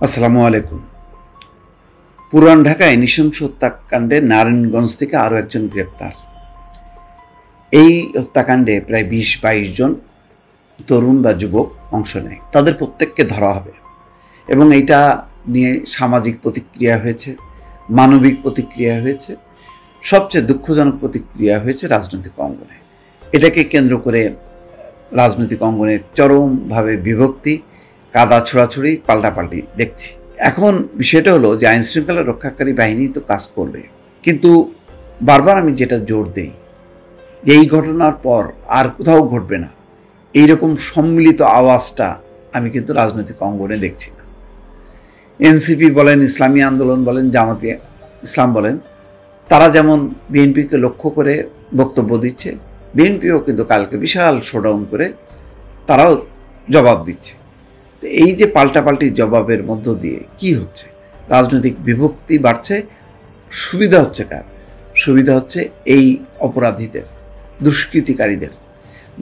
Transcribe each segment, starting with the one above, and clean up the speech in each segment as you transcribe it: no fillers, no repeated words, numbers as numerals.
আসসালামু আলাইকুম। পুরান ঢাকায় নৃশংস হত্যাকাণ্ডে নারায়ণগঞ্জ থেকে আরও একজন গ্রেপ্তার। এই হত্যাকাণ্ডে প্রায় ২০-২২ জন তরুণ বা যুবক অংশ নেয়। তাদের প্রত্যেককে ধরা হবে এবং এইটা নিয়ে সামাজিক প্রতিক্রিয়া হয়েছে, মানবিক প্রতিক্রিয়া হয়েছে, সবচেয়ে দুঃখজনক প্রতিক্রিয়া হয়েছে রাজনৈতিক অঙ্গনে। এটাকে কেন্দ্র করে রাজনৈতিক অঙ্গনের চরমভাবে বিভক্তি, কাদা ছোড়াছুড়ি, পাল্টাপাল্টি দেখছি। এখন বিষয়টা হলো যে আইন শৃঙ্খলা রক্ষাকারী বাহিনী তো কাজ করবে, কিন্তু বারবার আমি যেটা জোর দেই যে এই ঘটনার পর আর কোথাও ঘটবে না, এইরকম সম্মিলিত আওয়াজটা আমি কিন্তু রাজনৈতিক অঙ্গনে দেখছি না। এনসিপি বলেন, ইসলামী আন্দোলন বলেন, জামাতে ইসলাম বলেন, তারা যেমন বিএনপিকে লক্ষ্য করে বক্তব্য দিচ্ছে, বিএনপিও কিন্তু কালকে বিশাল শোডাউন করে তারাও জবাব দিচ্ছে। এই যে পাল্টাপাল্টি জবাবের মধ্য দিয়ে কি হচ্ছে? রাজনৈতিক বিভক্তি বাড়ছে। সুবিধা হচ্ছে কার? সুবিধা হচ্ছে এই অপরাধীদের, দুষ্কৃতিকারীদের,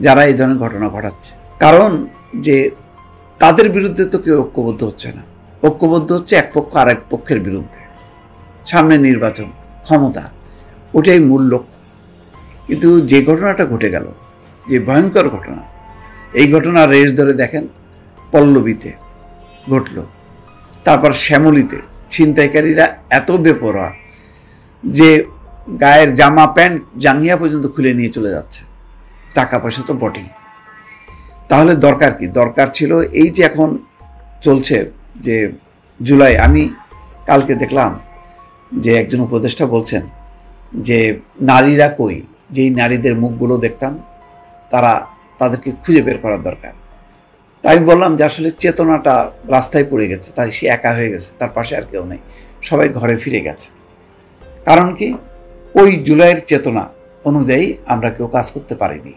যারা এই ধরনের ঘটনা ঘটাচ্ছে। কারণ যে তাদের বিরুদ্ধে তো কেউ ঐক্যবদ্ধ হচ্ছে না, ঐক্যবদ্ধ হচ্ছে এক পক্ষ আর এক পক্ষের বিরুদ্ধে। সামনে নির্বাচন, ক্ষমতা, ওটাই মূল লক্ষ্য। কিন্তু যে ঘটনাটা ঘটে গেল, যে ভয়ঙ্কর ঘটনা, এই ঘটনা রেশ ধরে দেখেন পল্লবীতে ঘটল, তারপর শ্যামলীতে ছিনতাইকারীরা এত বেপরোয়া যে গায়ের জামা প্যান্ট জাঙ্গিয়া পর্যন্ত খুলে নিয়ে চলে যাচ্ছে। টাকা পয়সা তো বটেই। তাহলে দরকার কি? দরকার ছিল এই যে এখন চলছে যে জুলাই, আমি কালকে দেখলাম যে একজন উপদেষ্টা বলছেন যে নারীরা কই, যেই নারীদের মুখগুলো দেখতাম তাদেরকে খুঁজে বের করার দরকার। তাই আমি বললাম যে আসলে চেতনাটা রাস্তায় পড়ে গেছে, তাই সে একা হয়ে গেছে, তার পাশে আর কেউ নেই, সবাই ঘরে ফিরে গেছে। কারণ কি? ওই জুলাইয়ের চেতনা অনুযায়ী আমরা কেউ কাজ করতে পারিনি।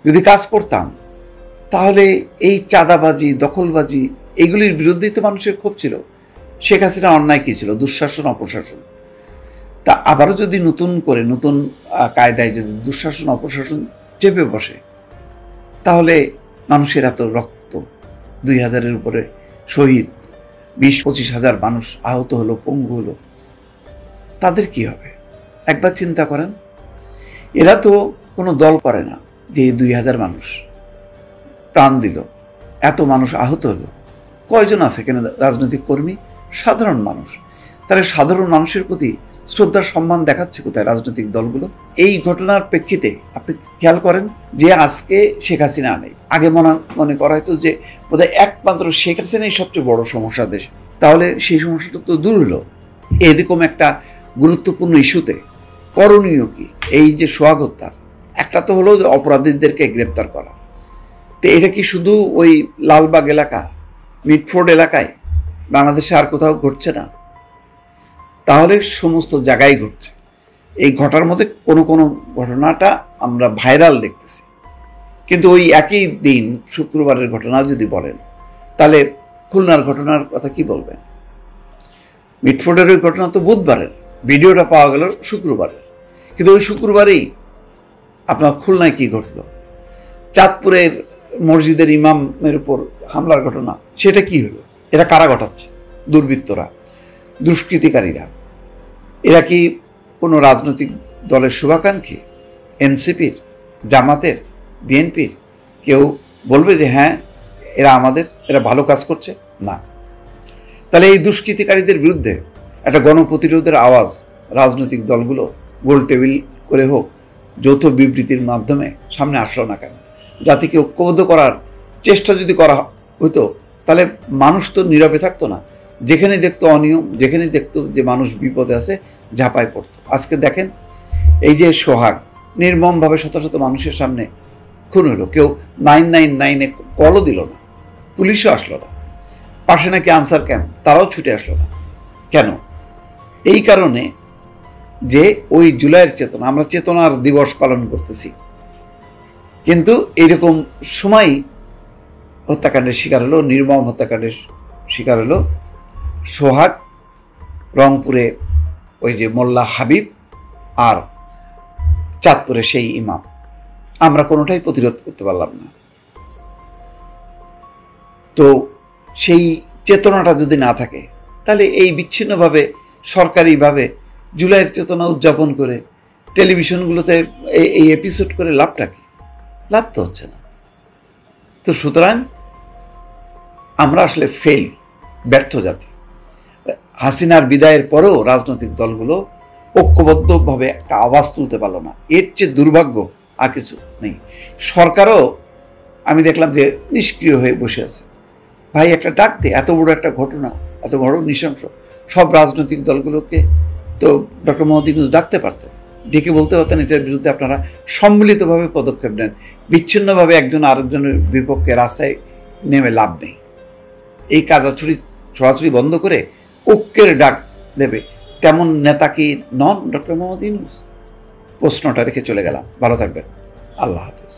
যদি কাজ করতাম তাহলে এই চাঁদাবাজি, দখলবাজি, এগুলির বিরুদ্ধেই তো মানুষের ক্ষোভ ছিল। শেখ হাসিনা অন্যায় কী ছিল? দুঃশাসন, অপশাসন। তা আবারও যদি নতুন করে নতুন কায়দায় যদি দুঃশাসন, অপশাসন চেপে বসে, তাহলে মানুষের এত রক্ত, ২,০০০-এর উপরে শহীদ, ২০-২৫ হাজার মানুষ আহত হলো, পঙ্গু হলো, তাদের কি হবে? একবার চিন্তা করেন। এরা তো কোনো দল করে না যে ২,০০০ মানুষ প্রাণ দিল, এত মানুষ আহত হলো। কয়জন আছে কেন রাজনৈতিক কর্মী? সাধারণ মানুষ। তাহলে সাধারণ মানুষের প্রতি শ্রদ্ধার সম্মান দেখাচ্ছে কোথায় রাজনৈতিক দলগুলো? এই ঘটনার প্রেক্ষিতে আপনি খেয়াল করেন যে আজকে শেখ হাসিনা নেই। আগে মনে করা হয়তো যে বোধহয় একমাত্র শেখ হাসিনাই সবচেয়ে বড় সমস্যা দেশে। তাহলে সেই সমস্যাটা তো দূর হলো। এরকম একটা গুরুত্বপূর্ণ ইস্যুতে করণীয় কি? এই যে সোহাগ হত্যার একটা তো হলো যে অপরাধীদেরকে গ্রেপ্তার করা। তো এটা কি শুধু ওই লালবাগ এলাকা, মিটফোর্ড এলাকায়, বাংলাদেশে আর কোথাও ঘটছে না? তাহলে সমস্ত জায়গায় ঘটছে। এই ঘটার মধ্যে কোনো কোনো ঘটনাটা আমরা ভাইরাল দেখতেছি, কিন্তু ওই একই দিন শুক্রবারের ঘটনা যদি বলেন, তাহলে খুলনার ঘটনার কথা কি বলবেন? মিটফোর্ডের ওই ঘটনা তো বুধবারের, ভিডিওটা পাওয়া গেল শুক্রবারের, কিন্তু ওই শুক্রবারেই আপনার খুলনায় কি ঘটলো? চাঁদপুরের মসজিদের ইমামের উপর হামলার ঘটনা, সেটা কি হলো? এটা কারা ঘটাচ্ছে? দুর্বৃত্তরা, দুষ্কৃতিকারীরা। এরা কি কোনো রাজনৈতিক দলের শুভাকাঙ্ক্ষী? এনসিপির, জামাতের, বিএনপির? কেউ বলবে যে হ্যাঁ এরা ভালো কাজ করছে? না। তাহলে এই দুষ্কৃতিকারীদের বিরুদ্ধে একটা গণপ্রতিরোধের আওয়াজ রাজনৈতিক দলগুলো গোল টেবিল করে হোক, যৌথ বিবৃতির মাধ্যমে সামনে আসলো না কেন? জাতিকে ঐক্যবদ্ধ করার চেষ্টা যদি করা হতো, তাহলে মানুষ তো নীরবে থাকতো না। যেখানে দেখতো অনিয়ম, যেখানে দেখতো যে মানুষ বিপদে আছে, ঝাঁপায় পড়তো। আজকে দেখেন এই যে সোহাগ, নির্মমভাবে শত শত মানুষের সামনে খুন হলো, কেউ 999-এ কলও দিল না, পুলিশও আসলো না, পাশে নাকি আনসার ক্যাম্প, তারাও ছুটে আসলো না। কেন? এই কারণে যে ওই জুলাইয়ের চেতনা, আমরা চেতনার দিবস পালন করতেছি, কিন্তু এইরকম সময় হত্যাকাণ্ডের শিকার হলো, নির্মম হত্যাকাণ্ডের শিকার হলো সোহাগ, রংপুরে ওই যে মোল্লা হাবিব, আর চাঁদপুরে সেই ইমাম। আমরা কোনোটাই প্রতিরোধ করতে পারলাম না। তো সেই চেতনাটা যদি না থাকে, তাহলে এই বিচ্ছিন্নভাবে সরকারিভাবে জুলাইয়ের চেতনা উদযাপন করে টেলিভিশনগুলোতে এই এপিসোড করে লাভটা কি? লাভ তো হচ্ছে না। তো সুতরাং আমরা আসলে ব্যর্থ জাতি। হাসিনার বিদায়ের পরেও রাজনৈতিক দলগুলো ঐক্যবদ্ধভাবে একটা আওয়াজ তুলতে পারলো না। এর চেয়ে দুর্ভাগ্য আর কিছু নেই। সরকারও আমি দেখলাম যে নিষ্ক্রিয় হয়ে বসে আছে। ভাই একটা ডাক দে, এত বড় একটা ঘটনা, এত বড় নৃশংস, সব রাজনৈতিক দলগুলোকে তো ডক্টর মোহাম্মদ ইউনূস ডাকতে পারতেন, ডেকে বলতে পারতেন এটার বিরুদ্ধে আপনারা সম্মিলিতভাবে পদক্ষেপ নেন, বিচ্ছিন্নভাবে একজন আরেকজনের বিপক্ষে রাস্তায় নেমে লাভ নেই। এই ছড়াছড়ি বন্ধ করে ঐক্যের ডাক দেবে, তেমন নেতা কি নন ডক্টর মোহাম্মদ ইউনূস? প্রশ্নটা রেখে চলে গেলাম। ভালো থাকবেন। আল্লাহ হাফেজ।